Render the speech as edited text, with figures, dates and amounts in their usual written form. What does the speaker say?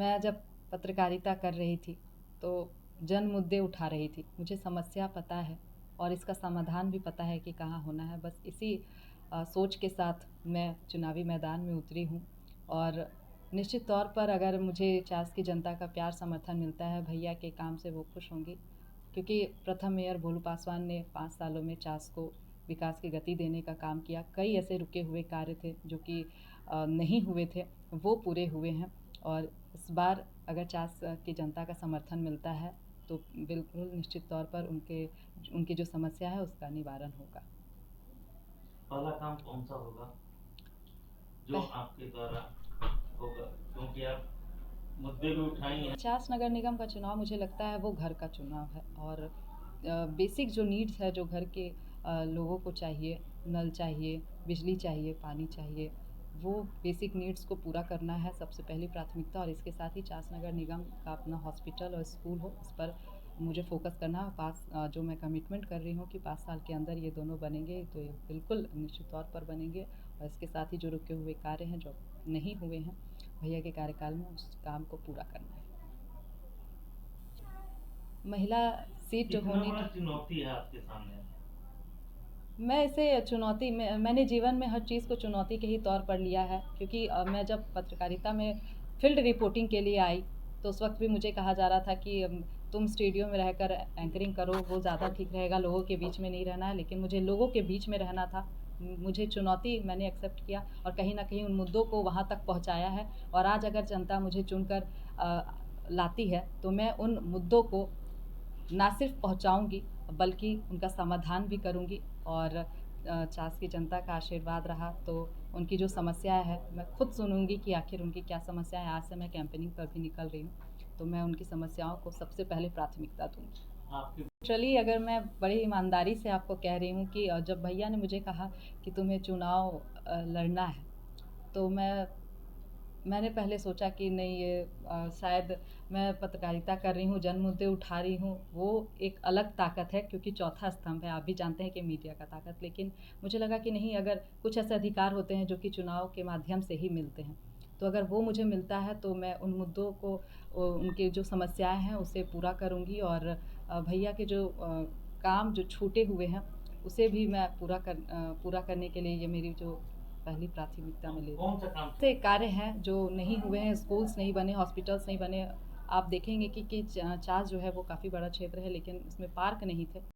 मैं जब पत्रकारिता कर रही थी तो जन मुद्दे उठा रही थी। मुझे समस्या पता है और इसका समाधान भी पता है कि कहाँ होना है। बस इसी सोच के साथ मैं चुनावी मैदान में उतरी हूँ और निश्चित तौर पर अगर मुझे चास की जनता का प्यार समर्थन मिलता है, भैया के काम से वो खुश होंगी, क्योंकि प्रथम मेयर भोलू पासवान ने 5 सालों में चास को विकास की गति देने का काम किया। कई ऐसे रुके हुए कार्य थे जो कि नहीं हुए थे, वो पूरे हुए हैं और इस बार अगर चास की जनता का समर्थन मिलता है तो बिल्कुल निश्चित तौर पर उनकी जो समस्या है उसका निवारण होगा। पहला काम कौन सा होगा जो आपके द्वारा होगा, क्योंकि आप मुद्दे भी उठाई हैं। चास नगर निगम का चुनाव मुझे लगता है वो घर का चुनाव है और बेसिक जो नीड्स है, जो घर के लोगों को चाहिए, नल चाहिए, बिजली चाहिए, पानी चाहिए, वो बेसिक नीड्स को पूरा करना है सबसे पहली प्राथमिकता। और इसके साथ ही चास नगर निगम का अपना हॉस्पिटल और स्कूल हो, इस पर मुझे फोकस करना है। जो मैं कमिटमेंट कर रही हूँ कि 5 साल के अंदर ये दोनों बनेंगे, तो ये बिल्कुल निश्चित तौर पर बनेंगे। और इसके साथ ही जो रुके हुए कार्य हैं, जो नहीं हुए हैं भैया के कार्यकाल में, उस काम को पूरा करना है। महिला सीट कितना होने बड़ा की चुनौती है आपके सामने? मैं इसे चुनौती में, मैंने जीवन में हर चीज़ को चुनौती के ही तौर पर लिया है, क्योंकि मैं जब पत्रकारिता में फील्ड रिपोर्टिंग के लिए आई तो उस वक्त भी मुझे कहा जा रहा था कि तुम स्टूडियो में रहकर एंकरिंग करो, वो ज़्यादा ठीक रहेगा, लोगों के बीच में नहीं रहना है। लेकिन मुझे लोगों के बीच में रहना था। मुझे चुनौती मैंने एक्सेप्ट किया और कहीं ना कहीं उन मुद्दों को वहाँ तक पहुँचाया है। और आज अगर जनता मुझे चुनकर लाती है तो मैं उन मुद्दों को ना सिर्फ पहुंचाऊंगी बल्कि उनका समाधान भी करूंगी। और चास की जनता का आशीर्वाद रहा तो उनकी जो समस्याएं है मैं खुद सुनूंगी कि आखिर उनकी क्या समस्या है। आज से मैं कैंपेनिंग पर भी निकल रही हूँ, तो मैं उनकी समस्याओं को सबसे पहले प्राथमिकता दूंगी। आपकी चलिए, अगर मैं बड़ी ईमानदारी से आपको कह रही हूँ कि जब भैया ने मुझे कहा कि तुम्हें चुनाव लड़ना है, तो मैंने पहले सोचा कि नहीं, ये शायद मैं पत्रकारिता कर रही हूँ, जन मुद्दे उठा रही हूँ, वो एक अलग ताकत है, क्योंकि चौथा स्तंभ है। आप भी जानते हैं कि मीडिया का ताकत। लेकिन मुझे लगा कि नहीं, अगर कुछ ऐसे अधिकार होते हैं जो कि चुनाव के माध्यम से ही मिलते हैं, तो अगर वो मुझे मिलता है तो मैं उन मुद्दों को, उनके जो समस्याएं हैं उसे पूरा करूँगी। और भैया के जो काम जो छूटे हुए हैं उसे भी मैं पूरा करने के लिए ये मेरी जो पहली प्राथमिकता में ले रही कौन सा हूँ। काम? ऐसे कार्य हैं जो नहीं हुए हैं, स्कूल्स नहीं बने, हॉस्पिटल्स नहीं बने। आप देखेंगे कि चास जो है वो काफ़ी बड़ा क्षेत्र है, लेकिन उसमें पार्क नहीं थे।